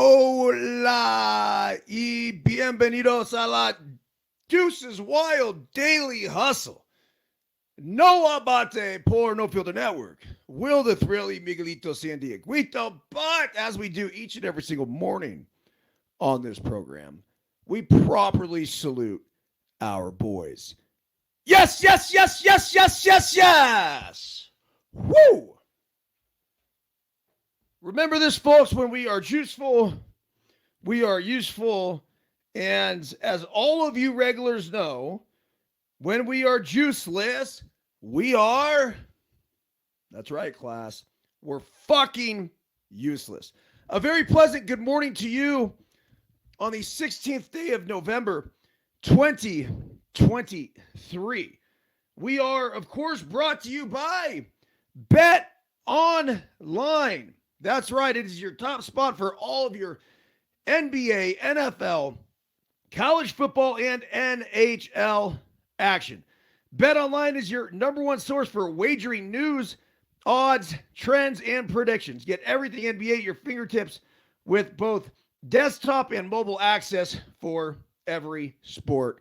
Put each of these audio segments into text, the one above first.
Hola y bienvenidos a la Deuces Wild Daily Hustle. No abate por No Filter Network. Will the Thrilly Miguelito Sandiaguito. But as we do each and every single morning on this program, we properly salute our boys. Yes, yes, yes, yes, yes, yes, yes. Woo! Remember this, folks, when we are juiceful, we are useful. And as all of you regulars know, when we are juiceless, we are, that's right, class, we're fucking useless. A very pleasant good morning to you on the 16th day of November, 2023. We are, of course, brought to you by Bet Online. That's right. It is your top spot for all of your NBA, NFL, college football, and NHL action. Bet Online is your number one source for wagering news, odds, trends, and predictions. Get everything NBA at your fingertips with both desktop and mobile access for every sport,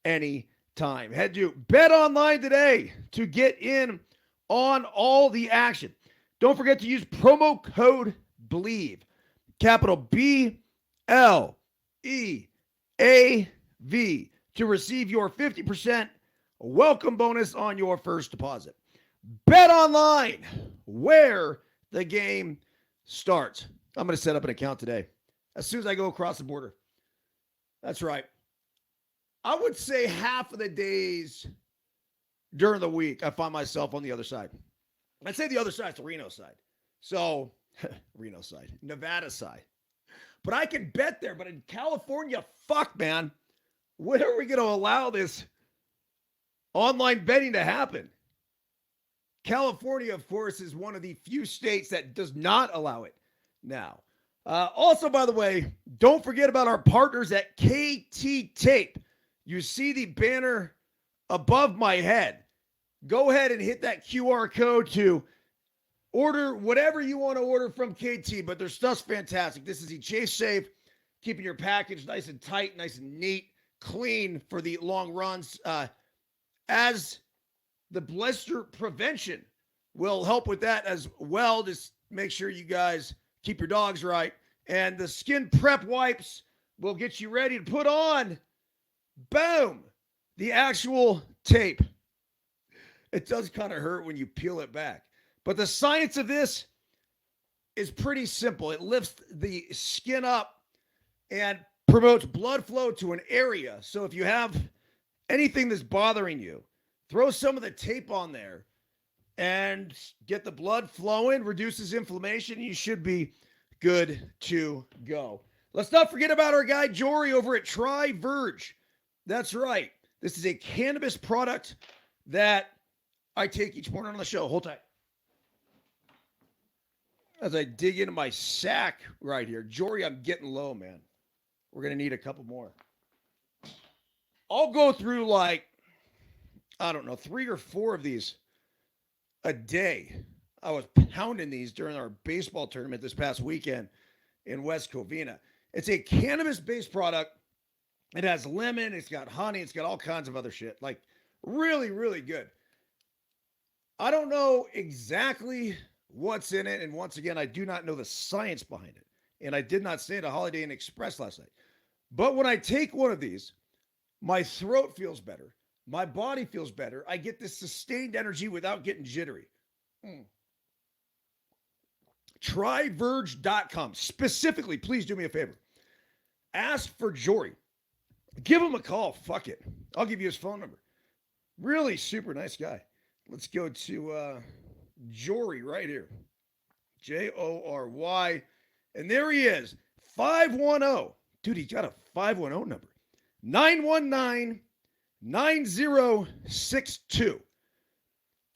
anytime. Head to Bet Online today to get in on all the action. Don't forget to use promo code BLEAV, capital B-L-E-A-V, to receive your 50% welcome bonus on your first deposit. Bet Online, where the game starts. I'm going to set up an account today as soon as I go across the border. That's right. I would say half of the days during the week, I find myself on the other side. I'd say the other side is the Reno side. So, Reno side, Nevada side. But I could bet there. But in California, fuck, man. When are we going to allow this online betting to happen? California, of course, is one of the few states that does not allow it now. Also, by the way, don't forget about our partners at KT Tape. You see the banner above my head. Go ahead and hit that QR code to order whatever you want to order from KT, but their stuff's fantastic. This is the Chase Safe, keeping your package nice and tight, nice and neat, clean for the long runs. As the blister prevention will help with that as well. Just make sure you guys keep your dogs right. And the skin prep wipes will get you ready to put on, boom, the actual tape. It does kind of hurt when you peel it back. But the science of this is pretty simple. It lifts the skin up and promotes blood flow to an area. So if you have anything that's bothering you, throw some of the tape on there and get the blood flowing, reduces inflammation. You should be good to go. Let's not forget about our guy Jory over at Tri-Verge. That's right. This is a cannabis product that I take each morning on the show. Hold tight. As I dig into my sack right here. Jory, I'm getting low, man. We're going to need a couple more. I'll go through like, I don't know, 3 or 4 of these a day. I was pounding these during our baseball tournament this past weekend in West Covina. It's a cannabis-based product. It has lemon. It's got honey. It's got all kinds of other shit. Like, really, really good. I don't know exactly what's in it. And once again, I do not know the science behind it. And I did not stay at a Holiday Inn Express last night. But when I take one of these, my throat feels better. My body feels better. I get this sustained energy without getting jittery. Triverge.com. Specifically, please do me a favor. Ask for Jory. Give him a call. Fuck it. I'll give you his phone number. Really super nice guy. Let's go to Jory right here. Jory. And there he is. 510. Dude, he got a 510 number. 919-9062.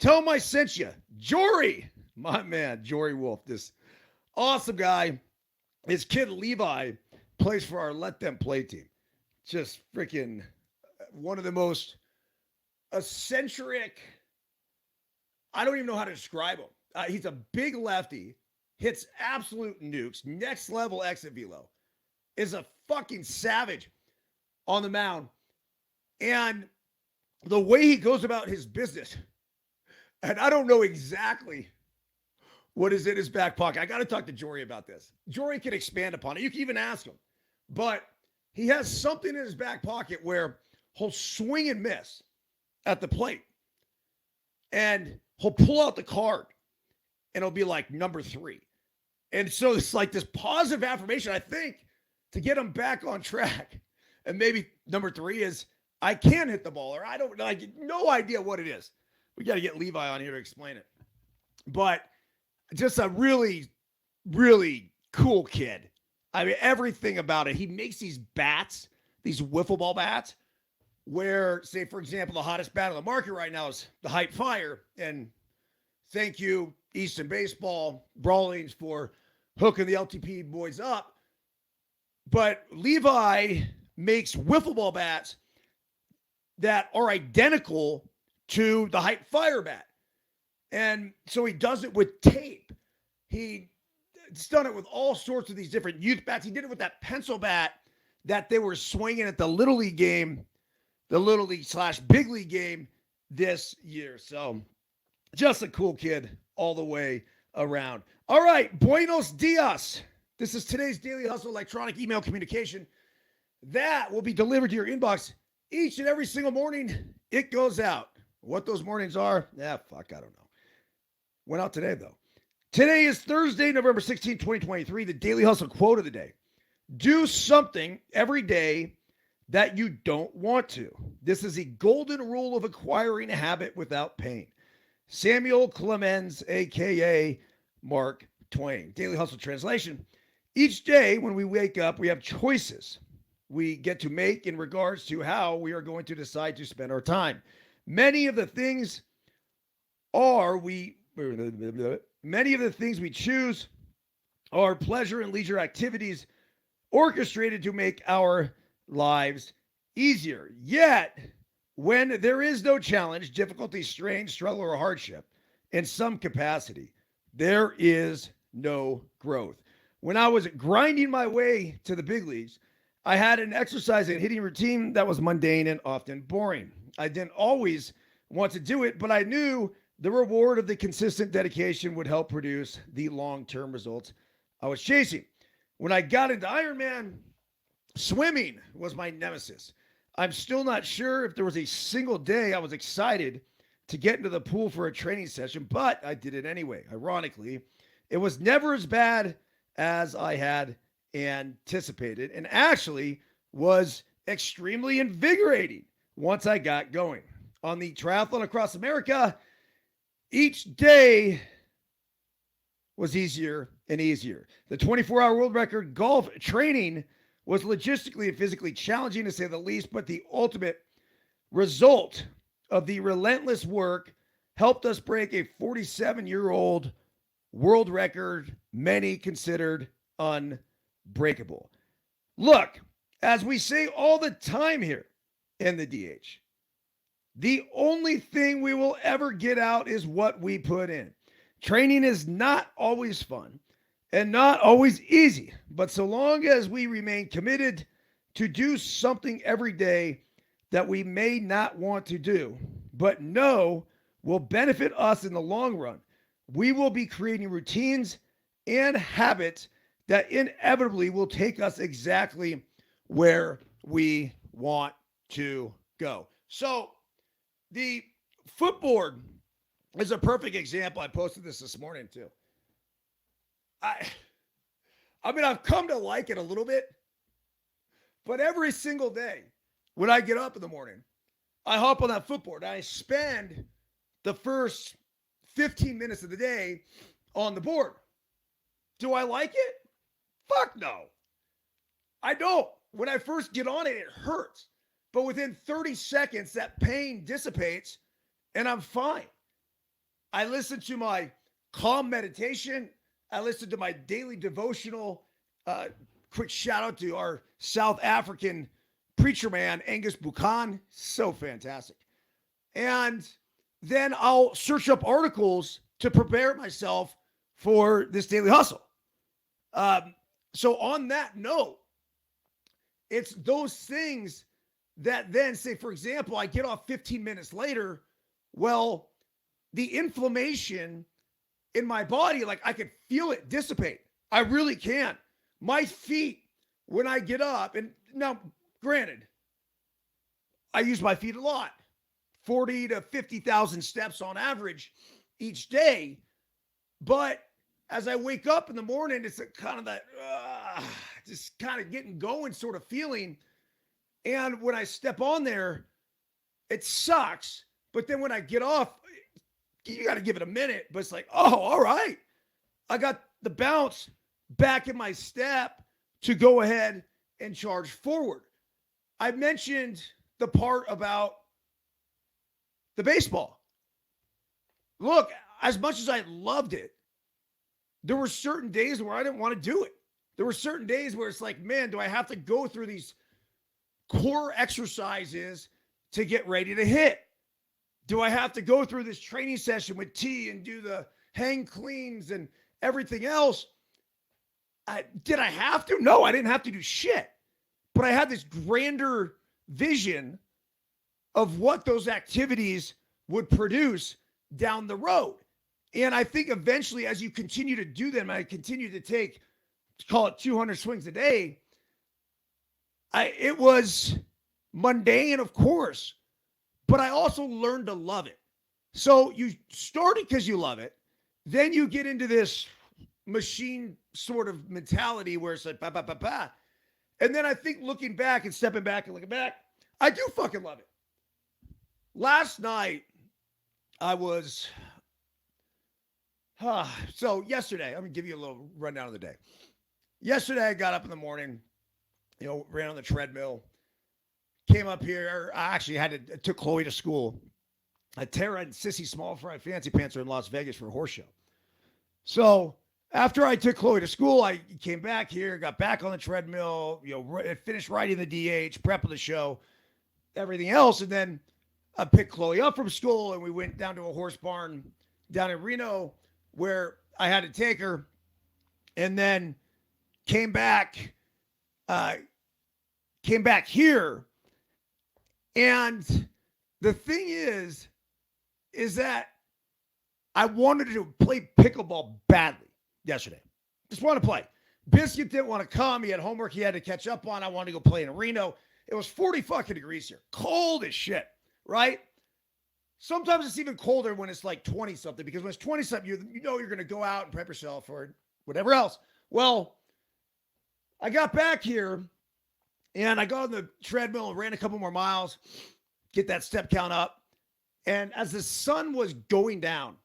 Tell him I sent you. Jory. My man, Jory Wolf. This awesome guy. His kid Levi plays for our Let Them Play team. Just freaking one of the most eccentric, I don't even know how to describe him. He's a big lefty, hits absolute nukes, next level exit velo, is a fucking savage on the mound. And the way he goes about his business, and I don't know exactly what is in his back pocket. I got to talk to Jory about this. Jory can expand upon it. You can even ask him. But he has something in his back pocket where he'll swing and miss at the plate. And he'll pull out the card and it'll be like number 3. And so it's like this positive affirmation, I think, to get him back on track. And maybe number 3 is, I can hit the ball, or I don't, like, no idea what it is. We got to get Levi on here to explain it. But just a really, really cool kid. I mean, everything about it. He makes these bats, these wiffle ball bats, where, say, for example, the hottest bat on the market right now is the Hype Fire. And thank you, Easton Baseball, Brawlings, for hooking the LTP boys up. But Levi makes wiffle ball bats that are identical to the Hype Fire bat. And so he does it with tape. He's done it with all sorts of these different youth bats. He did it with that pencil bat that they were swinging at the Little League game, the Little League / Big League game this year. So just a cool kid all the way around. All right, buenos dias. This is today's Daily Hustle electronic email communication that will be delivered to your inbox each and every single morning. It goes out. What those mornings are, I don't know. Went out today, though. Today is Thursday, November 16, 2023, the Daily Hustle quote of the day. Do something every day that you don't want to. This is the golden rule of acquiring a habit without pain. Samuel Clemens, a.k.a. Mark Twain. Daily Hustle translation. Each day when we wake up, we have choices we get to make in regards to how we are going to decide to spend our time. Many of the things we choose are pleasure and leisure activities orchestrated to make our lives easier. Yet, when there is no challenge, difficulty, strain, struggle, or hardship in some capacity, there is no growth. When I was grinding my way to the big leagues, I had an exercise and hitting routine that was mundane and often boring. I didn't always want to do it, but I knew the reward of the consistent dedication would help produce the long-term results I was chasing. When I got into Ironman, swimming was my nemesis. I'm still not sure if there was a single day I was excited to get into the pool for a training session, but I did it anyway. Ironically, it was never as bad as I had anticipated, and actually was extremely invigorating once I got going. On the triathlon across America, each day was easier and easier. The 24-hour world record golf training was logistically and physically challenging, to say the least, but the ultimate result of the relentless work helped us break a 47-year-old world record many considered unbreakable. Look, as we say all the time here in the DH, the only thing we will ever get out is what we put in. Training is not always fun and not always easy, but so long as we remain committed to do something every day that we may not want to do, but know will benefit us in the long run, we will be creating routines and habits that inevitably will take us exactly where we want to go. So the footboard is a perfect example. I posted this morning too. I mean, I've come to like it a little bit, but every single day when I get up in the morning, I hop on that footboard. I spend the first 15 minutes of the day on the board. Do I like it? Fuck no. I don't. When I first get on it, it hurts. But within 30 seconds, that pain dissipates and I'm fine. I listen to my calm meditation. I listen to my daily devotional. Quick shout out to our South African preacher man, Angus Buchan. So fantastic. And then I'll search up articles to prepare myself for this daily hustle. So on that note, it's those things that then say, for example, I get off 15 minutes later. Well, the inflammation in my body, like I could feel it dissipate. I really can. My feet, when I get up, and now granted, I use my feet a lot, 40 to 50,000 steps on average each day. But as I wake up in the morning, it's a kind of that, just kind of getting going sort of feeling. And when I step on there, it sucks. But then when I get off, you got to give it a minute. But it's like, oh, all right. I got the bounce back in my step to go ahead and charge forward. I mentioned the part about the baseball. Look, as much as I loved it, there were certain days where I didn't want to do it. There were certain days where it's like, man, do I have to go through these core exercises to get ready to hit? Do I have to go through this training session with T and do the hang cleans and everything else? Did I have to? No, I didn't have to do shit. But I had this grander vision of what those activities would produce down the road. And I think eventually, as you continue to do them, I continue to take, call it 200 swings a day. It was mundane, of course, but I also learned to love it. So you start it because you love it. Then you get into this machine sort of mentality where it's like, bah, bah, bah, bah. And then I think looking back and stepping back and looking back, I do fucking love it. Last night, I was, so yesterday, I'm going to give you a little rundown of the day. Yesterday, I got up in the morning, ran on the treadmill, came up here. I actually took Chloe to school. Tara and Sissy Small Fry Fancy Pants are in Las Vegas for a horse show. So after I took Chloe to school, I came back here, got back on the treadmill, finished writing the DH, prepping the show, everything else. And then I picked Chloe up from school and we went down to a horse barn down in Reno where I had to take her, and then came back here. And the thing is that I wanted to play pickleball badly yesterday. Just wanted to play. Biscuit didn't want to come. He had homework he had to catch up on. I wanted to go play in Reno. It was 40 fucking degrees here. Cold as shit, right? Sometimes it's even colder when it's like 20 something, because when it's 20 something, you know you're going to go out and prep yourself for whatever else. Well, I got back here and I got on the treadmill and ran a couple more miles, get that step count up. And as the sun was going down,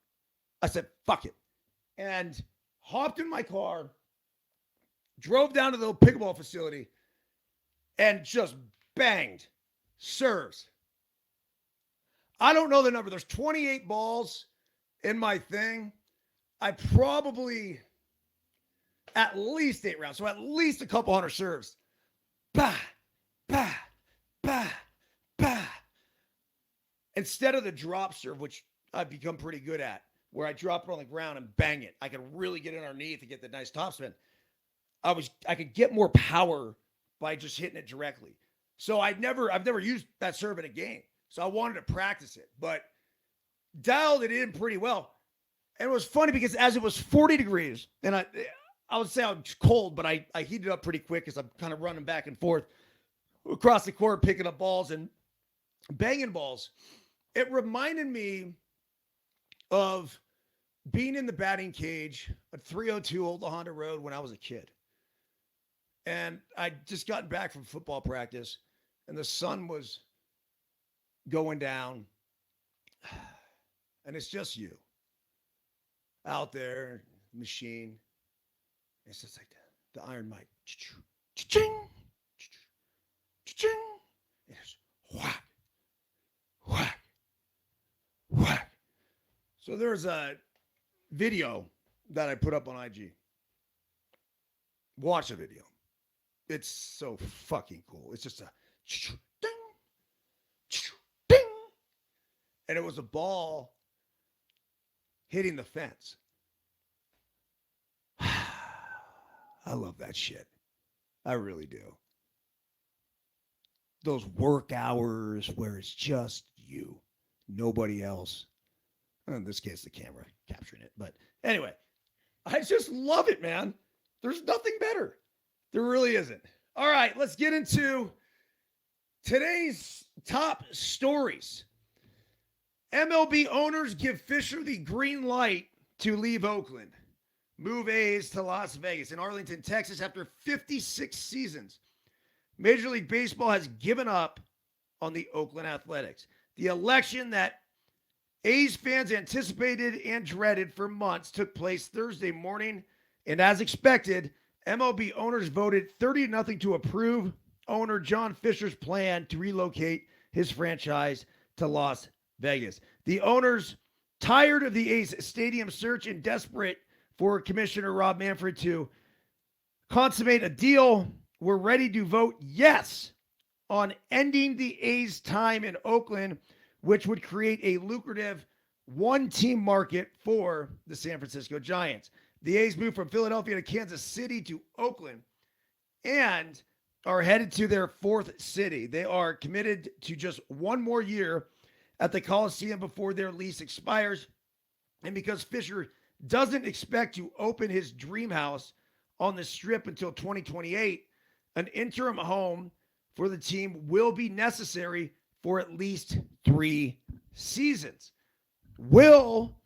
I said, fuck it. And hopped in my car, drove down to the pickleball facility, and just banged serves. I don't know the number. There's 28 balls in my thing. I probably at least 8 rounds. So at least a couple hundred serves. Bah, bah, bah, bah. Instead of the drop serve, which I've become pretty good at, where I drop it on the ground and bang it. I can really get it underneath to get the nice topspin. I could get more power by just hitting it directly. So I've never used that serve in a game. So I wanted to practice it, but dialed it in pretty well. And it was funny because as it was 40 degrees, and I would say I'm cold, but I heated up pretty quick because I'm kind of running back and forth across the court, picking up balls and banging balls. It reminded me of being in the batting cage at 302 Old La Honda Road when I was a kid. And I'd just gotten back from football practice, and the sun was going down, and it's just you out there, machine. It's just like the iron mic. Cha-ching, cha-ching. It's whack, whack, whack. So there's a video that I put up on IG. Watch the video. It's so fucking cool. It's just a ding, ding. And it was a ball hitting the fence. I love that shit. I really do. Those work hours where it's just you, nobody else. In this case, the camera capturing it. But anyway, I just love it, man. There's nothing better. There really isn't. All right, let's get into today's top stories. MLB owners give Fisher the green light to leave Oakland. Move A's to Las Vegas. In Arlington, Texas, after 56 seasons, Major League Baseball has given up on the Oakland Athletics. The election that A's fans anticipated and dreaded for months took place Thursday morning, and as expected, MLB owners voted 30-0 to approve owner John Fisher's plan to relocate his franchise to Las Vegas. The owners, tired of the A's stadium search and desperate for Commissioner Rob Manfred to consummate a deal, were ready to vote yes on ending the A's time in Oakland, which would create a lucrative one-team market for the San Francisco Giants. The A's moved from Philadelphia to Kansas City to Oakland and are headed to their fourth city. They are committed to just one more year at the Coliseum before their lease expires. And because Fisher doesn't expect to open his dream house on the Strip until 2028, an interim home for the team will be necessary for at least 3 seasons. Will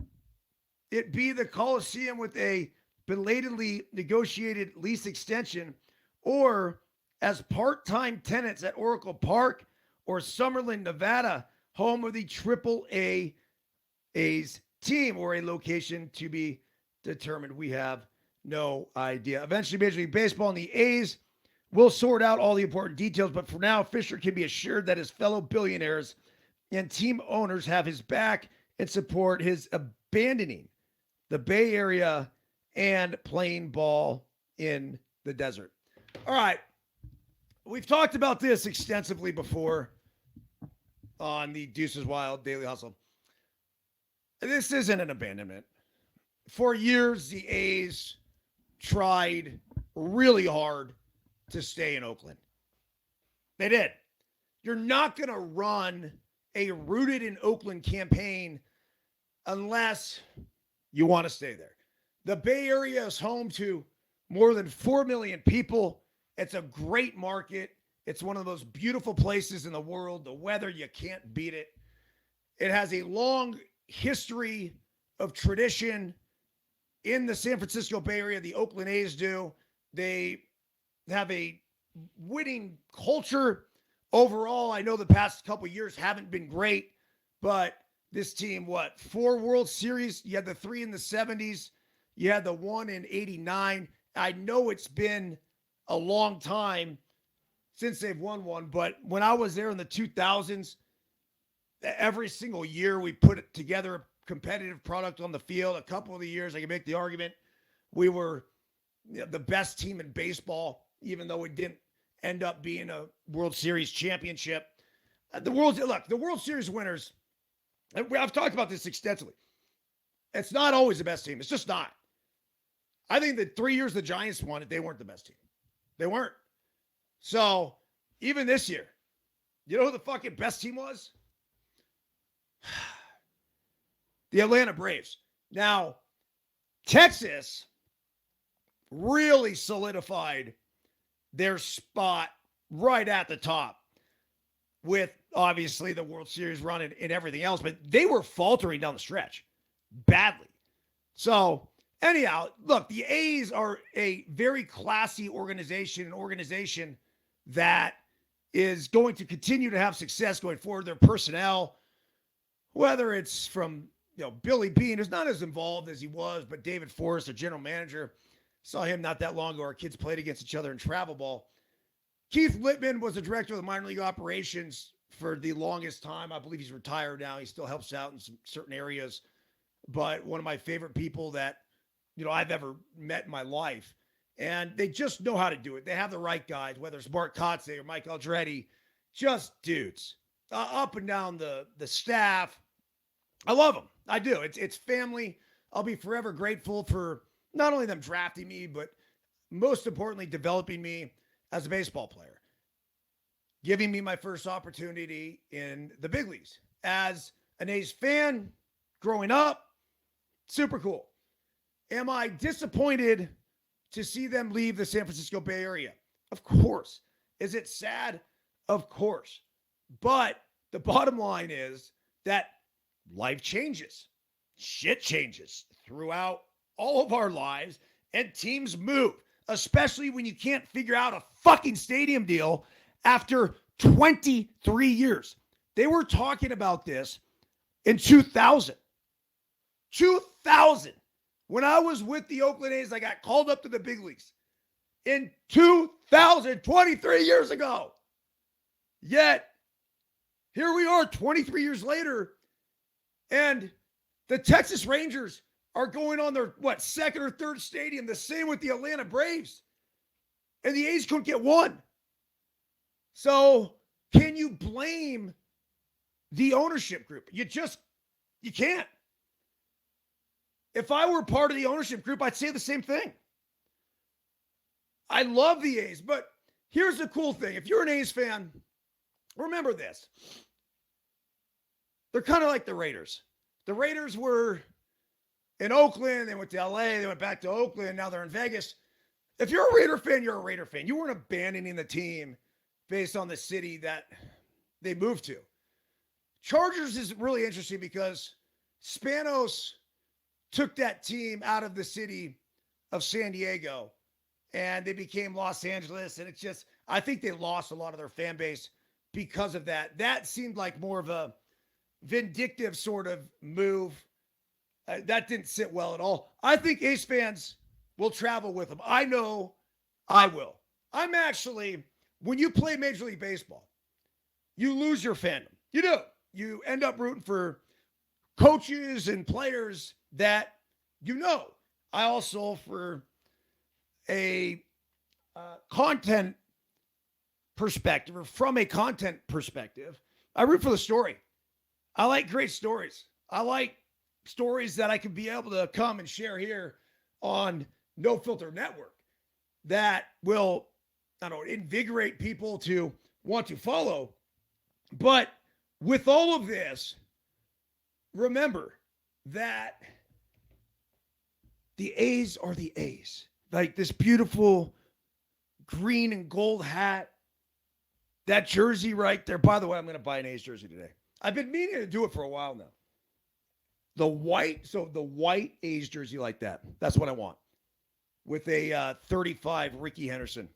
it be the Coliseum with a belatedly negotiated lease extension, or as part-time tenants at Oracle Park or Summerlin, Nevada, home of the Triple-A A's team, or a location to be determined? We have no idea. Eventually, Major League Baseball and the A's will sort out all the important details, but for now, Fisher can be assured that his fellow billionaires and team owners have his back and support his abandoning the Bay Area and playing ball in the desert. All right. We've talked about this extensively before on the Deuces Wild Daily Hustle. This isn't an abandonment. For years, the A's tried really hard to stay in Oakland. They did. You're not going to run a rooted in Oakland campaign unless you want to stay there. The Bay Area is home to more than 4 million people. It's a great market. It's one of the most beautiful places in the world. The weather, you can't beat it. It has a long history of tradition in the San Francisco Bay Area. The Oakland A's do. They have a winning culture overall. I know the past couple years haven't been great, but this team, 4 World Series? You had the 3 in the 70s. You had the 1 in 89. I know it's been a long time since they've won one, but when I was there in the 2000s, every single year we put together a competitive product on the field. A couple of the years, I can make the argument, we were the best team in baseball, even though it didn't end up being a World Series championship. The World Series winners, I've talked about this extensively. It's not always the best team. It's just not. I think the 3 years the Giants won it, they weren't the best team. They weren't. So, even this year, you know who the fucking best team was? The Atlanta Braves. Now, Texas really solidified their spot right at the top with, obviously, the World Series run and everything else, but they were faltering down the stretch badly. So, anyhow, look, the A's are a very classy organization, an organization that is going to continue to have success going forward. Their personnel, whether it's from Billy Beane, who's not as involved as he was, but David Forrest, the general manager, saw him not that long ago. Our kids played against each other in travel ball. Keith Littman was the director of the minor league operations for the longest time. I believe he's retired now. He still helps out in some certain areas, but one of my favorite people that I've ever met in my life. And they just know how to do it. They have the right guys, whether it's Mark Kotze or Mike Aldretti, just dudes up and down the staff. I love them. I do. It's family. I'll be forever grateful for not only them drafting me, but most importantly, developing me as a baseball player, giving me my first opportunity in the big leagues. As an A's fan growing up, super cool. Am I disappointed to see them leave the San Francisco Bay Area? Of course. Is it sad? Of course. But the bottom line is that life changes. Shit changes throughout all of our lives, and teams move, especially when you can't figure out a fucking stadium deal after 23 years. They were talking about this in 2000. 2000. When I was with the Oakland A's, I got called up to the big leagues in 2023 years ago. Yet, here we are 23 years later, and the Texas Rangers are going on their, second or third stadium, the same with the Atlanta Braves. And the A's couldn't get one. So, can you blame the ownership group? You can't. If I were part of the ownership group, I'd say the same thing. I love the A's, but here's the cool thing. If you're an A's fan, remember this. They're kind of like the Raiders. The Raiders were in Oakland. They went to LA. They went back to Oakland. Now they're in Vegas. If you're a Raider fan, you're a Raider fan. You weren't abandoning the team based on the city that they moved to. Chargers is really interesting because Spanos took that team out of the city of San Diego and they became Los Angeles. And it's just, I think they lost a lot of their fan base because of that. That seemed like more of a vindictive sort of move. That didn't sit well at all. I think Ace fans will travel with them. I know I will. I'm actually, when you play Major League Baseball, you lose your fandom. You do. You end up rooting for coaches and players that you know. I also, for a content perspective, or from a content perspective, I root for the story. I like great stories. I like stories that I can be able to come and share here on No Filter Network that will, invigorate people to want to follow. But with all of this, remember that the A's are the A's. Like this beautiful green and gold hat, that jersey right there. By the way, I'm going to buy an A's jersey today. I've been meaning to do it for a while now. The white A's jersey like that. That's what I want. With a 35 Ricky Henderson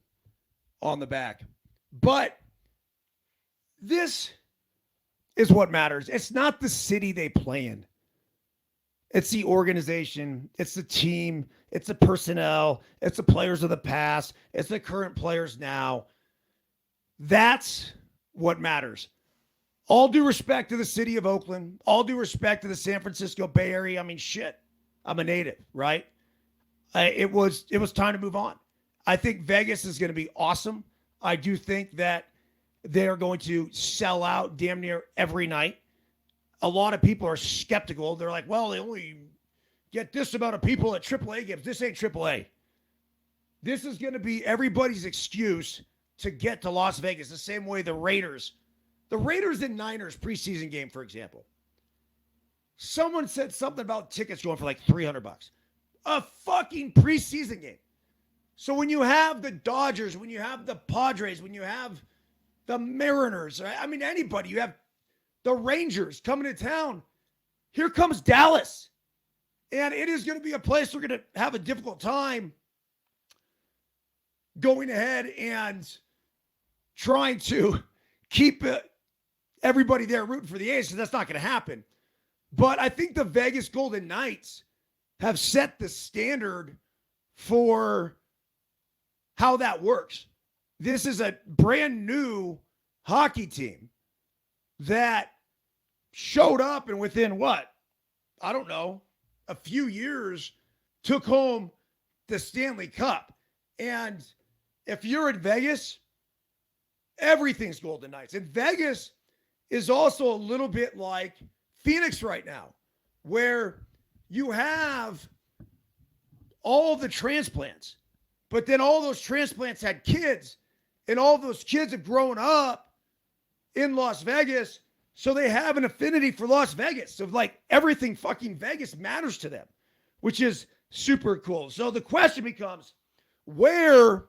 on the back. But this is what matters. It's not the city they play in. It's the organization. It's the team. It's the personnel. It's the players of the past. It's the current players now. That's what matters. All due respect to the city of Oakland. All due respect to the San Francisco Bay Area. I mean, shit. I'm a native, right? It was time to move on. I think Vegas is going to be awesome. I do think that they're going to sell out damn near every night. A lot of people are skeptical. They're like, well, they only get this amount of people at AAA games. This ain't AAA. This is going to be everybody's excuse to get to Las Vegas, the same way the Raiders and Niners preseason game, for example. Someone said something about tickets going for like $300. A fucking preseason game. So when you have the Dodgers, when you have the Padres, when you have the Mariners, right? I mean, anybody, you have the Rangers coming to town. Here comes Dallas. And it is going to be a place we're going to have a difficult time going ahead and trying to keep everybody there rooting for the A's, so that's not going to happen. But I think the Vegas Golden Knights have set the standard for how that works. This is a brand new hockey team that showed up and within a few years took home the Stanley Cup. And if you're in Vegas, everything's Golden Knights. And Vegas is also a little bit like Phoenix right now, where you have all the transplants. But then all those transplants had kids, and all those kids have grown up in Las Vegas, so they have an affinity for Las Vegas. So like everything fucking Vegas matters to them, which is super cool. So the question becomes, where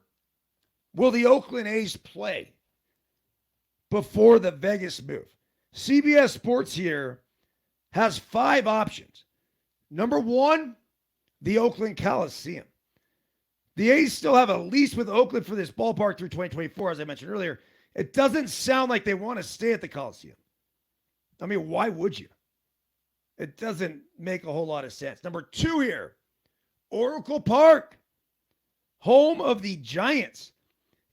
will the Oakland A's play before the Vegas move? CBS Sports here has 5 options. Number 1, the Oakland Coliseum. The A's still have a lease with Oakland for this ballpark through 2024, as I mentioned earlier. It doesn't sound like they want to stay at the Coliseum. I mean, why would you? It doesn't make a whole lot of sense. Number 2 here, Oracle Park, home of the Giants.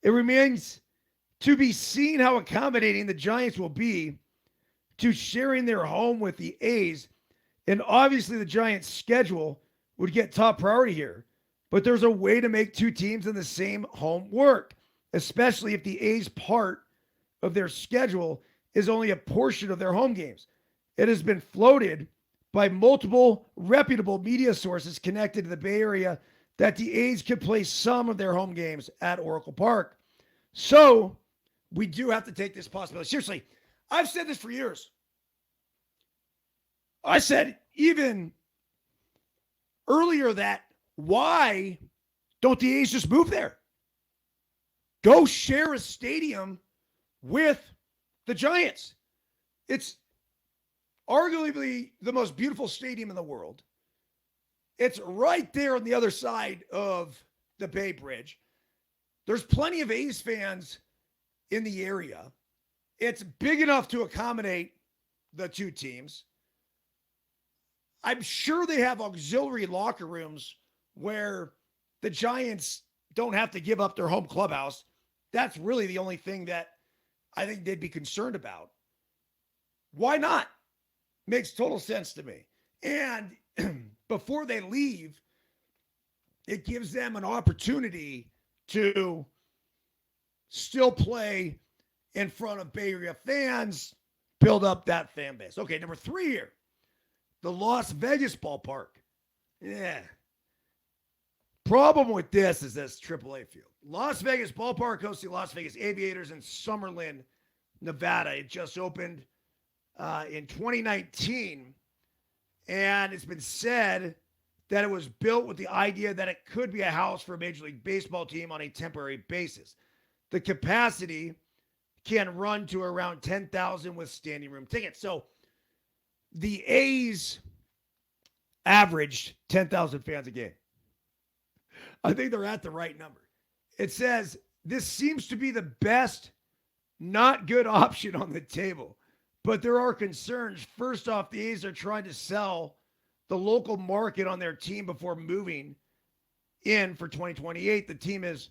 It remains to be seen how accommodating the Giants will be to sharing their home with the A's. And obviously the Giants' schedule would get top priority here. But there's a way to make 2 teams in the same home work, especially if the A's part of their schedule is only a portion of their home games. It has been floated by multiple reputable media sources connected to the Bay Area that the A's could play some of their home games at Oracle Park. So we do have to take this possibility seriously. I've said this for years. I said even earlier that why don't the A's just move there? Go share a stadium with the Giants. It's arguably the most beautiful stadium in the world. It's right there on the other side of the Bay Bridge. There's plenty of A's fans in the area. It's big enough to accommodate the 2 teams. I'm sure they have auxiliary locker rooms where the Giants don't have to give up their home clubhouse. That's really the only thing that I think they'd be concerned about. Why not? Makes total sense to me. And before they leave, it gives them an opportunity to still play in front of Bay Area fans, build up that fan base. Okay, number 3 here, the Las Vegas ballpark. Yeah. Problem with this is this AAA field. Las Vegas ballpark hosts the Las Vegas Aviators in Summerlin, Nevada. It just opened in 2019, and it's been said that it was built with the idea that it could be a house for a Major League Baseball team on a temporary basis. The capacity can run to around 10,000 with standing room tickets. So the A's averaged 10,000 fans a game. I think they're at the right number. It says this seems to be the best, not good option on the table. But there are concerns. First off, the A's are trying to sell the local market on their team before moving in for 2028. The team is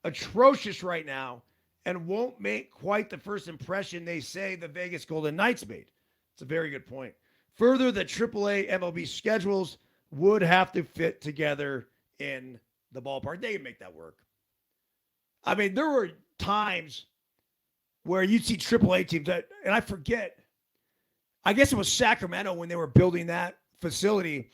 atrocious right now and won't make quite the first impression they say the Vegas Golden Knights made. It's a very good point. Further, the AAA MLB schedules would have to fit together in the ballpark. They can make that work. I mean, there were times where you'd see AAA teams, and I forget, I guess it was Sacramento when they were building that facility.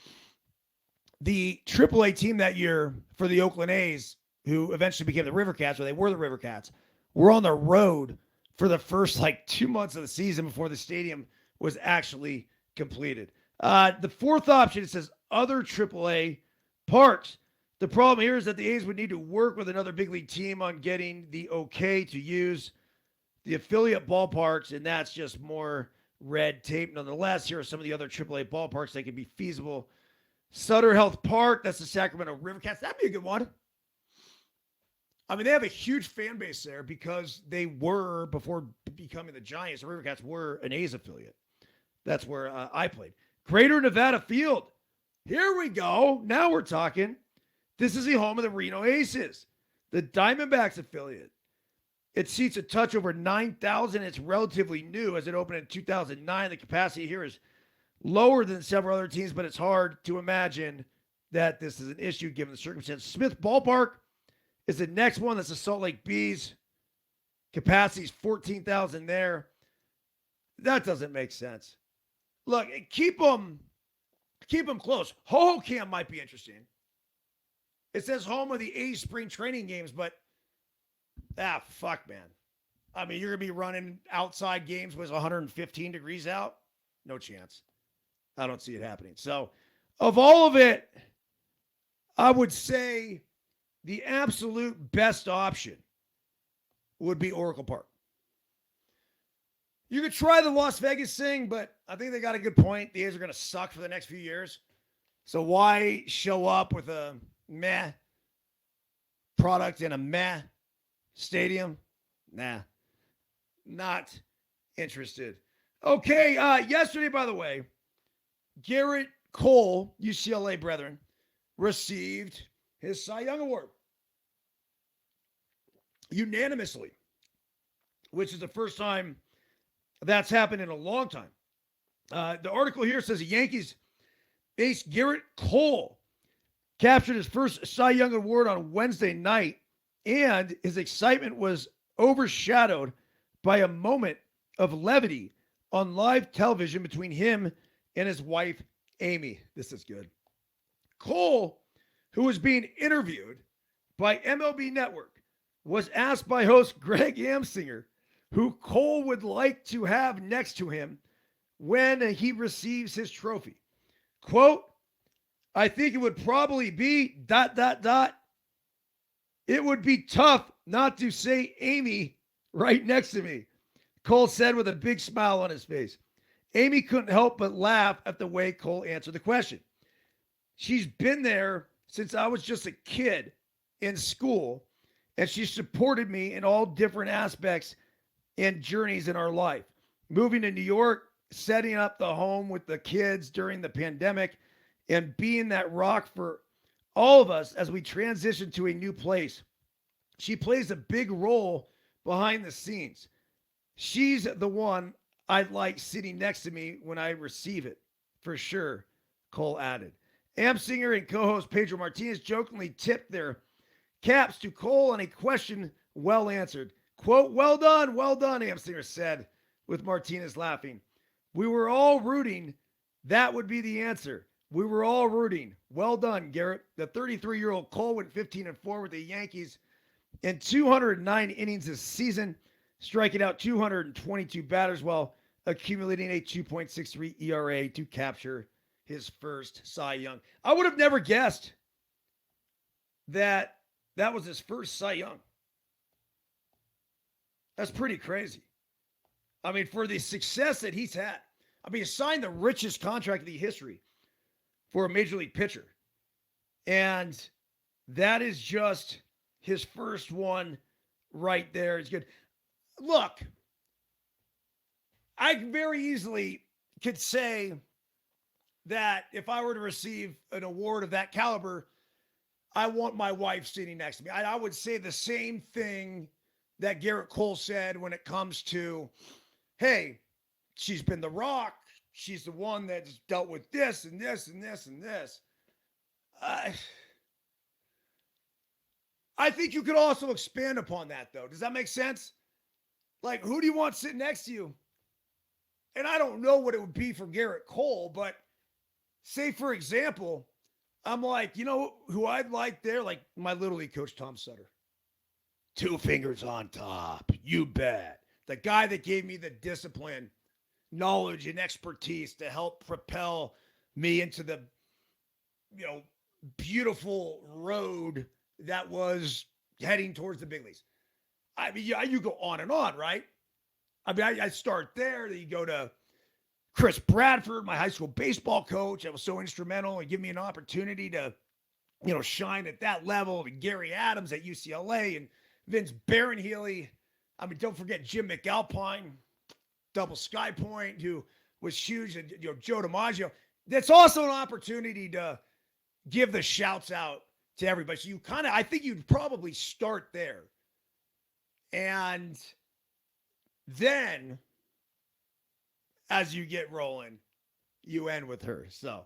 The AAA team that year for the Oakland A's, who eventually became the River Cats, or they were the River Cats, were on the road for the first 2 months of the season before the stadium was actually completed. The 4th option, it says other AAA parks. The problem here is that the A's would need to work with another big league team on getting the okay to use the affiliate ballparks, and that's just more red tape. Nonetheless, here are some of the other AAA ballparks that could be feasible. Sutter Health Park, that's the Sacramento River Cats. That'd be a good one. I mean, they have a huge fan base there because they were, before becoming the Giants, the River Cats were an A's affiliate. That's where I played. Greater Nevada Field. Here we go. Now we're talking. This is the home of the Reno Aces, the Diamondbacks affiliate. It seats a touch over 9,000. It's relatively new as it opened in 2009. The capacity here is lower than several other teams, but it's hard to imagine that this is an issue given the circumstance. Smith Ballpark is the next one. That's the Salt Lake Bees. Capacity is 14,000 there. That doesn't make sense. Look, keep them close. Hohokam might be interesting. It says home of the A's spring training games, but fuck, man. I mean, you're going to be running outside games with 115 degrees out? No chance. I don't see it happening. So, of all of it, I would say the absolute best option would be Oracle Park. You could try the Las Vegas thing, but I think they got a good point. The A's are going to suck for the next few years. So why show up with a meh product in a meh stadium? Nah, not interested. Okay, yesterday, by the way, Gerrit Cole, UCLA brethren, received his Cy Young Award unanimously, which is the first time that's happened in a long time. The article here says the Yankees ace Gerrit Cole captured his first Cy Young Award on Wednesday night, and his excitement was overshadowed by a moment of levity on live television between him and his wife, Amy. This is good. Cole, who was being interviewed by MLB Network, was asked by host Greg Amsinger who Cole would like to have next to him when he receives his trophy. Quote, I think it would probably be ... It would be tough not to say Amy right next to me, Cole said with a big smile on his face. Amy couldn't help but laugh at the way Cole answered the question. She's been there since I was just a kid in school, and she supported me in all different aspects and journeys in our life. Moving to New York, setting up the home with the kids during the pandemic, and being that rock for all of us as we transition to a new place. She plays a big role behind the scenes. She's the one I'd like sitting next to me when I receive it, for sure, Cole added. Amsinger and co-host Pedro Martinez jokingly tipped their caps to Cole on a question well answered. Quote, well done, Amsinger said, with Martinez laughing. We were all rooting. That would be the answer. We were all rooting. Well done, Gerrit. The 33-year-old Cole went 15-4 with the Yankees in 209 innings this season, striking out 222 batters while accumulating a 2.63 ERA to capture his first Cy Young. I would have never guessed that was his first Cy Young. That's pretty crazy. I mean, for the success that he's had. I mean, he signed the richest contract in the history for a major league pitcher. And that is just his first one right there. It's good. Look, I very easily could say that if I were to receive an award of that caliber, I want my wife sitting next to me. I would say the same thing that Gerrit Cole said when it comes to, hey, she's been the rock. She's the one that's dealt with this and this and this and this. I think you could also expand upon that, though. Does that make sense? Like, who do you want sitting next to you? And I don't know what it would be for Gerrit Cole, but say, for example, I'm like, you know who I'd like there? Like my Little League coach, Tom Sutter. 2 fingers on top. You bet. The guy that gave me the discipline, knowledge, and expertise to help propel me into the, beautiful road that was heading towards the big leagues. I mean, you go on and on, right? I mean, I start there. Then you go to Chris Bradford, my high school baseball coach. That was so instrumental and give me an opportunity to, shine at that level. And Gary Adams at UCLA and Vince Barrenhealy. I mean, don't forget Jim McAlpine, double Sky Point, who was huge. And, Joe DiMaggio. That's also an opportunity to give the shouts out to everybody. So I think you'd probably start there. And then, as you get rolling, you end with her. So,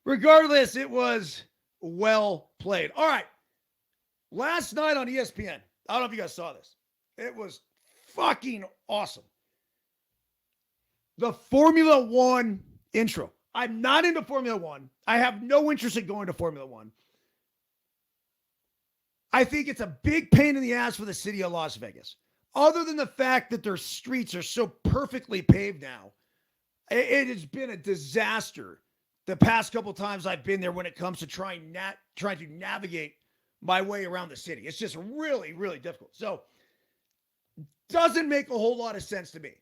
regardless, it was well played. All right. Last night on ESPN, I don't know if you guys saw this. It was fucking awesome. The Formula One intro. I'm not into Formula One. I have no interest in going to Formula One. I think it's a big pain in the ass for the city of Las Vegas. Other than the fact that their streets are so perfectly paved now, it has been a disaster the past couple times I've been there when it comes to trying to navigate my way around the city. It's just really, really difficult. So, doesn't make a whole lot of sense to me.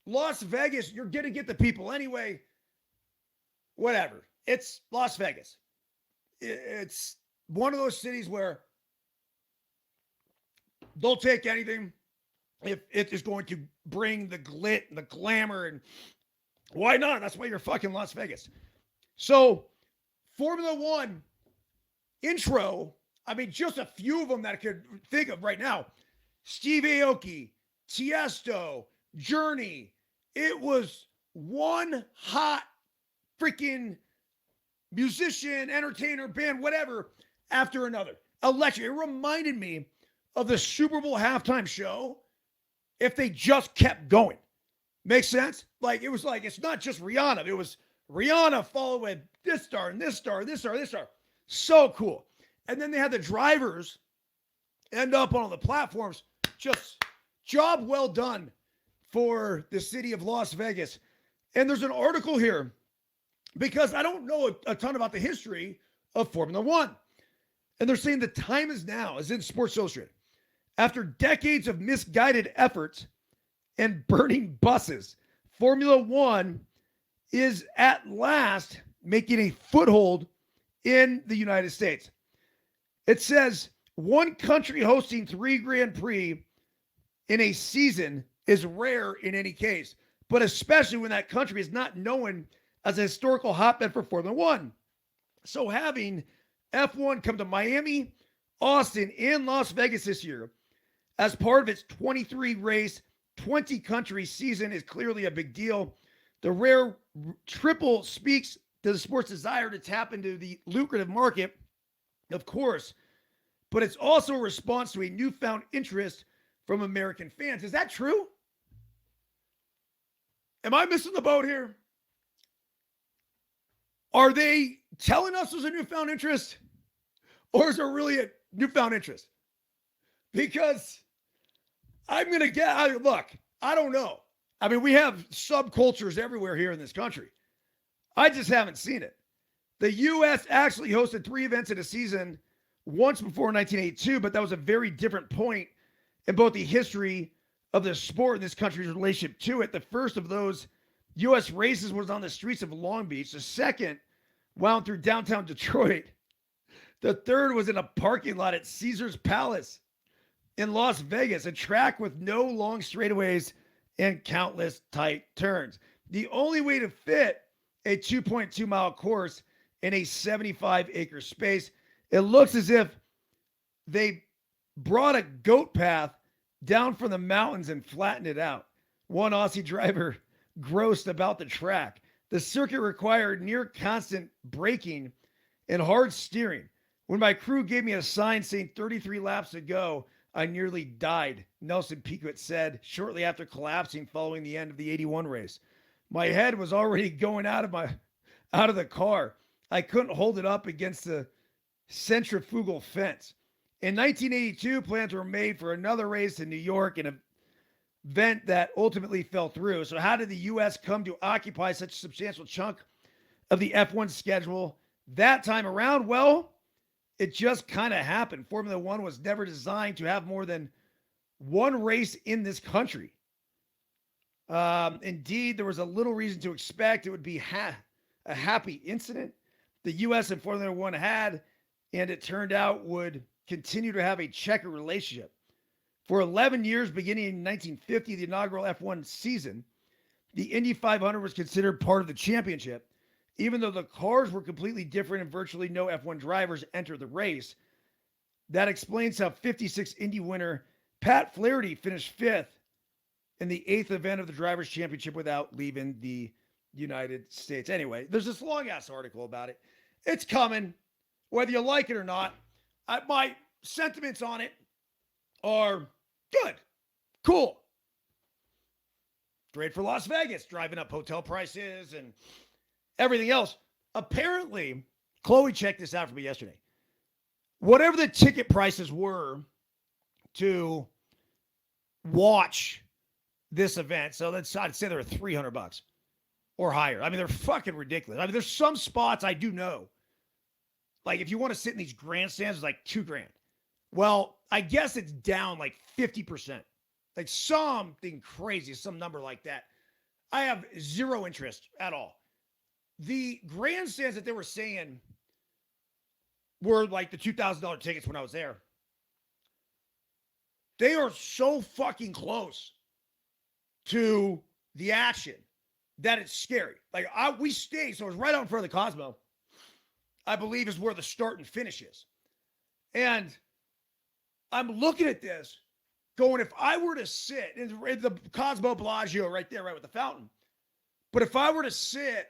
Las Vegas, you're going to get the people anyway. Whatever. It's Las Vegas. It's one of those cities where they'll take anything if it is going to bring the glit and the glamour, and why not? That's why you're fucking Las Vegas. So, Formula One intro, I mean, just a few of them that I could think of right now. Steve Aoki, Tiesto, Journey. It was one hot freaking musician, entertainer, band, whatever, after another. Electric. It reminded me of the Super Bowl halftime show if they just kept going. Makes sense? Like, it was like, it's not just Rihanna. It was Rihanna followed with this star and this star, this star, this star. So cool. And then they had the drivers end up on the platforms. Just job well done for the city of Las Vegas. And there's an article here because I don't know a ton about the history of Formula One. And they're saying the time is now, as in Sports Illustrated. After decades of misguided efforts and burning buses, Formula One is at last making a foothold in the United States. It says one country hosting 3 Grand Prix in a season is rare in any case, but especially when that country is not known as a historical hotbed for Formula One. So having F1 come to Miami, Austin, and Las Vegas this year as part of its 23 race, 20 country season is clearly a big deal. The rare triple speaks to the sport's desire to tap into the lucrative market, of course, but it's also a response to a newfound interest from American fans. Is that true? Am I missing the boat here? Are they telling us there's a newfound interest? Or is there really a newfound interest? Because I'm going to look, I don't know. I mean, we have subcultures everywhere here in this country. I just haven't seen it. The U.S. actually hosted 3 events in a season once before 1982, but that was a very different point in both the history of the sport and this country's relationship to it. The first of those U.S. races was on the streets of Long Beach. The second wound through downtown Detroit. The third was in a parking lot at Caesar's Palace in Las Vegas, a track with no long straightaways and countless tight turns. The only way to fit a 2.2-mile course in a 75-acre space. It looks as if they brought a goat path down from the mountains and flattened it out. One Aussie driver grossed about the track. The circuit required near constant braking and hard steering. When my crew gave me a sign saying 33 laps to go, I nearly died, Nelson Piquet said shortly after collapsing following the end of the 81 race. My head was already going out of the car. I couldn't hold it up against the centrifugal fence. In 1982, plans were made for another race in New York, an event that ultimately fell through. So how did the U.S. come to occupy such a substantial chunk of the F1 schedule that time around? Well, it just kind of happened. Formula One was never designed to have more than one race in this country. Indeed, there was a little reason to expect it would be a happy incident the U.S. and Formula One had, and it turned out would continue to have a checkered relationship. For 11 years, beginning in 1950, the inaugural F1 season, the Indy 500 was considered part of the championship, even though the cars were completely different and virtually no F1 drivers entered the race. That explains how 56 Indy winner Pat Flaherty finished 5th in the 8th event of the Drivers' Championship without leaving the United States. Anyway, there's this long-ass article about it. It's coming, whether you like it or not. My sentiments on it are good, cool. Great for Las Vegas, driving up hotel prices and everything else. Apparently, Chloe checked this out for me yesterday. whatever the ticket prices were to watch this event. So I'd say they were $300 or higher. I mean, they're fucking ridiculous. I mean, there's some spots I do know. Like if you want to sit in these grandstands, it's like $2,000. Well, I guess it's down like 50%. Like something crazy, some number like that. I have zero interest at all. The grandstands that they were saying were like the $2,000 tickets when I was there. They are so fucking close to the action that it's scary. Like we stayed, so it was right out in front of the Cosmo. I believe is where the start and finish is. And I'm looking at this going, if I were to sit in the Cosmo Bellagio right there, right with the fountain, but if I were to sit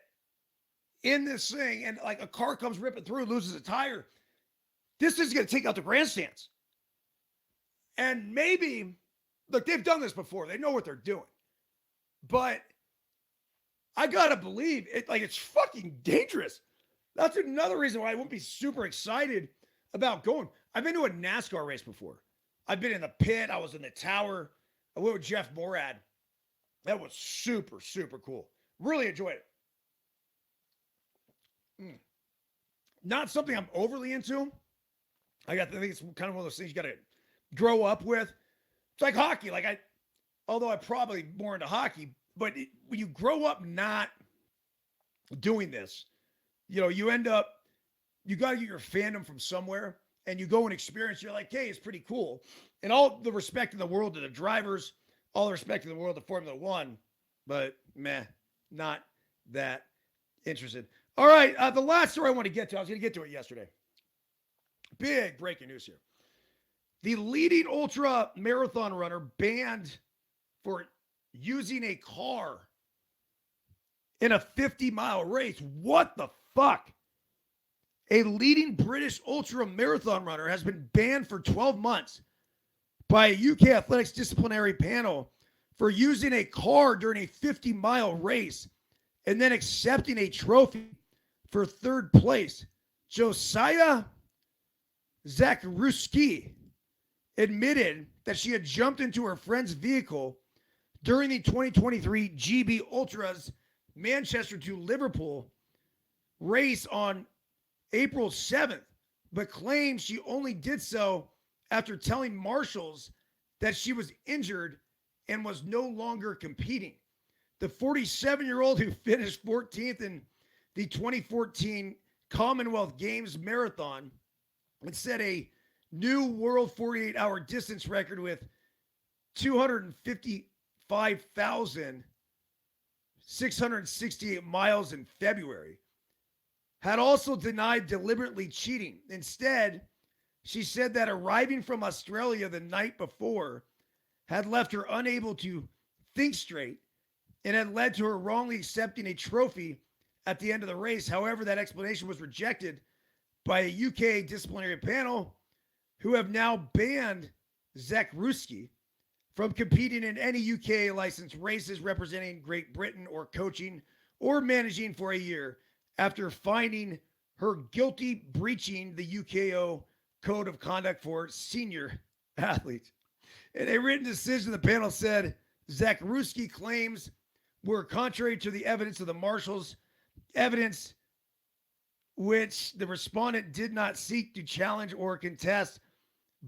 in this thing and like a car comes ripping through, loses a tire, this is going to take out the grandstands. And maybe, look, they've done this before. They know what they're doing. But I got to believe it, like it's fucking dangerous. That's another reason why I wouldn't be super excited about going. I've been to a NASCAR race before. I've been in the pit. I was in the tower. I went with Jeff Morad. That was super, super cool. Really enjoyed it. Not something I'm overly into. I think it's kind of one of those things you got to grow up with. It's like hockey. Although I'm probably more into hockey, but when you grow up not doing this, you end up, you got to get your fandom from somewhere and you go and experience. You're like, hey, it's pretty cool. And all the respect in the world to the drivers, all the respect in the world to Formula One, but not that interested. All right. The last story I want to get to, I was going to get to it yesterday. Big breaking news here. The leading ultra marathon runner banned for using a car in a 50-mile race. What the fuck? A leading British ultra marathon runner has been banned for 12 months by a UK athletics disciplinary panel for using a car during a 50-mile race and then accepting a trophy for third place. Josiah Zakruski admitted that she had jumped into her friend's vehicle during the 2023 GB Ultras Manchester to Liverpool race on April 7th, but claimed she only did so after telling marshals that she was injured and was no longer competing. The 47-year-old who finished 14th in the 2014 Commonwealth Games Marathon and set a new world 48-hour distance record with 255,668 miles in February, had also denied deliberately cheating. Instead, she said that arriving from Australia the night before had left her unable to think straight and had led to her wrongly accepting a trophy at the end of the race. However, that explanation was rejected by a UK disciplinary panel who have now banned Zakruski from competing in any UK licensed races representing Great Britain or coaching or managing for a year after finding her guilty breaching the UKO Code of Conduct for Senior Athletes. In a written decision, the panel said Zakruski claims were contrary to the evidence of the marshals, evidence which the respondent did not seek to challenge or contest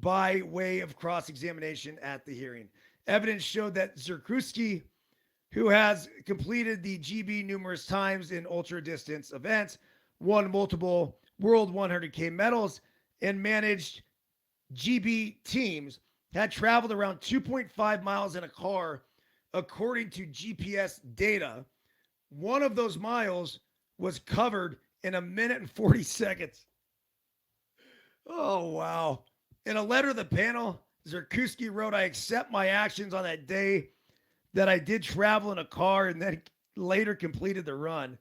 by way of cross-examination at the hearing. Evidence showed that Zakruski, who has completed the GB numerous times in ultra-distance events, won multiple World 100K medals, and managed GB teams, had traveled around 2.5 miles in a car, according to GPS data. One of those miles was covered in 1 minute and 40 seconds. Oh, wow. In a letter to the panel, Zakruski wrote, "I accept my actions on that day that I did travel in a car and then later completed the run,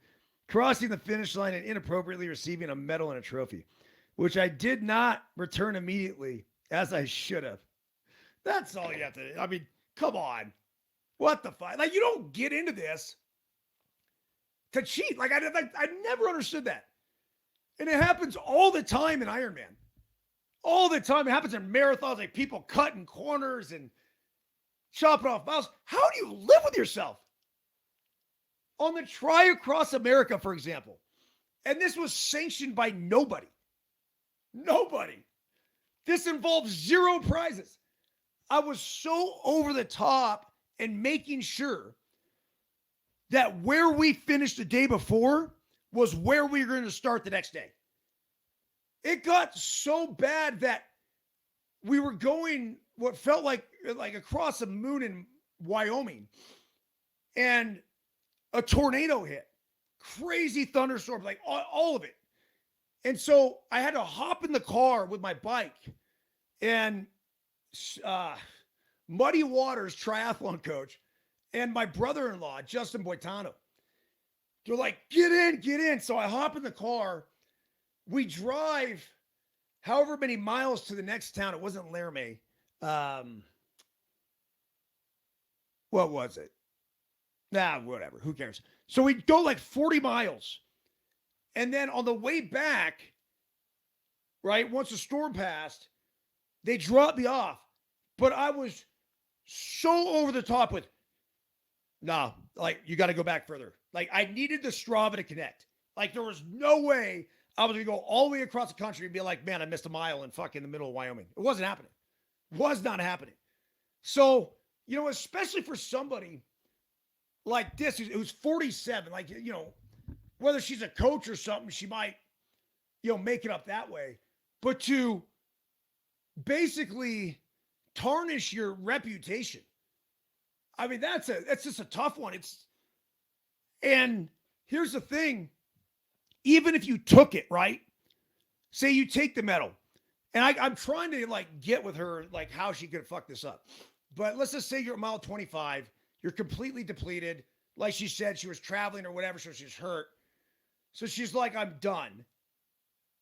crossing the finish line and inappropriately receiving a medal and a trophy, which I did not return immediately as I should have." That's all you have to do. I mean, come on. What the fuck? Like, you don't get into this to cheat. Like, I never understood that. And it happens all the time in Iron Man. all the time. It happens in marathons, like people cutting corners and chopping off miles. How do you live with yourself? On the Try Across America, for example, and this was sanctioned by nobody. Nobody. This involves 0 prizes. I was so over the top and making sure that where we finished the day before was where we were going to start the next day. It got so bad that we were going what felt like across the moon in Wyoming, and a tornado hit. Crazy thunderstorm, like all of it. And so I had to hop in the car with my bike, and Muddy Waters triathlon coach and my brother-in-law, Justin Boitano, they're like, get in. So I hop in the car. We drive however many miles to the next town. It wasn't Laramie. What was it? Whatever. Who cares? So we go like 40 miles. And then on the way back, right, once the storm passed, they dropped me off. But I was so over the top with, no, like, you got to go back further. Like, I needed the Strava to connect. Like, there was no way I was going to go all the way across the country and be like, man, I missed a mile in fucking the middle of Wyoming. It wasn't happening. Was not happening. So, you know, especially for somebody like this, who's 47, like, you know, whether she's a coach or something, she might, you know, make it up that way. But to basically tarnish your reputation, I mean, that's just a tough one. And here's the thing. Even if you took it, right? Say you take the medal. And I'm trying to, like, get with her, like, how she could fuck this up. But let's just say you're at mile 25. You're completely depleted. Like she said, she was traveling or whatever, so she's hurt. So she's like, I'm done.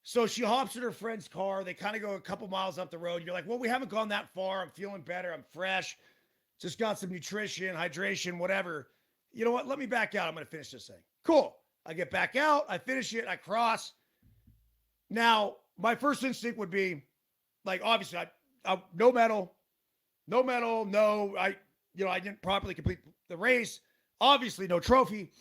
So she hops in her friend's car. They kind of go a couple miles up the road. You're like, well, we haven't gone that far. I'm feeling better. I'm fresh. Just got some nutrition, hydration, whatever. You know what? Let me back out. I'm going to finish this thing. Cool. I get back out. I finish it. I cross. Now, my first instinct would be, like, obviously, I no medal. No, I didn't properly complete the race. Obviously, no trophy.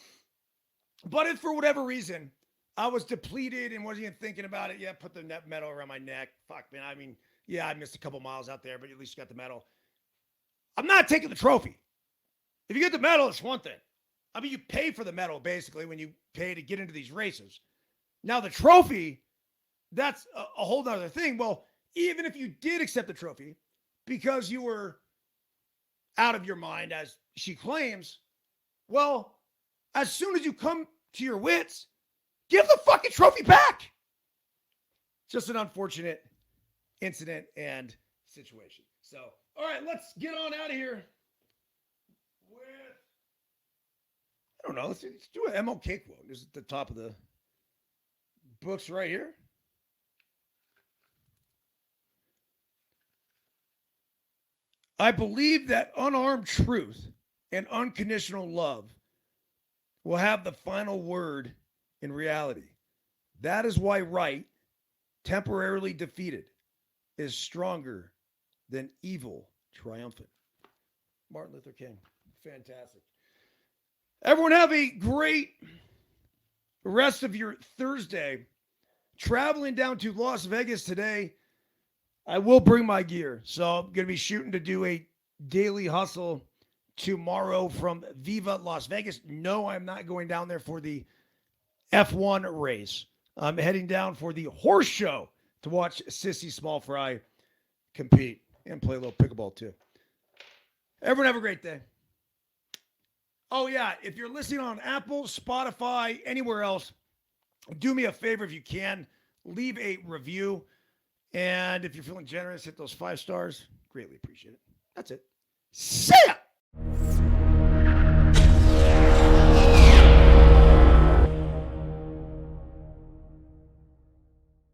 But if for whatever reason I was depleted and wasn't even thinking about it, yeah, put the medal around my neck. Fuck, man. I mean, yeah, I missed a couple miles out there, but at least you got the medal. I'm not taking the trophy. If you get the medal, it's one thing. I mean, you pay for the medal, basically, when you pay to get into these races. Now, the trophy, that's a whole other thing. Well, even if you did accept the trophy because you were out of your mind, as she claims, well, as soon as you come to your wits, give the fucking trophy back. Just an unfortunate incident and situation. So, all right, let's get on out of here with, I don't know, let's do an MLK quote. This is at the top of the books right here. I believe that unarmed truth and unconditional love will have the final word in reality. That is why right, temporarily defeated, is stronger than evil triumphant. Martin Luther King. Fantastic. Everyone have a great rest of your Thursday. Traveling down to Las Vegas today. I will bring my gear. So I'm going to be shooting to do a daily hustle tomorrow from Viva Las Vegas. No, I'm not going down there for the F1 race. I'm heading down for the horse show to watch Sissy Small Fry compete and play a little pickleball too. Everyone have a great day. Oh yeah, if you're listening on Apple, Spotify, anywhere else, do me a favor if you can. Leave a review. And if you're feeling generous, hit those 5 stars. Greatly appreciate it. That's it. See ya!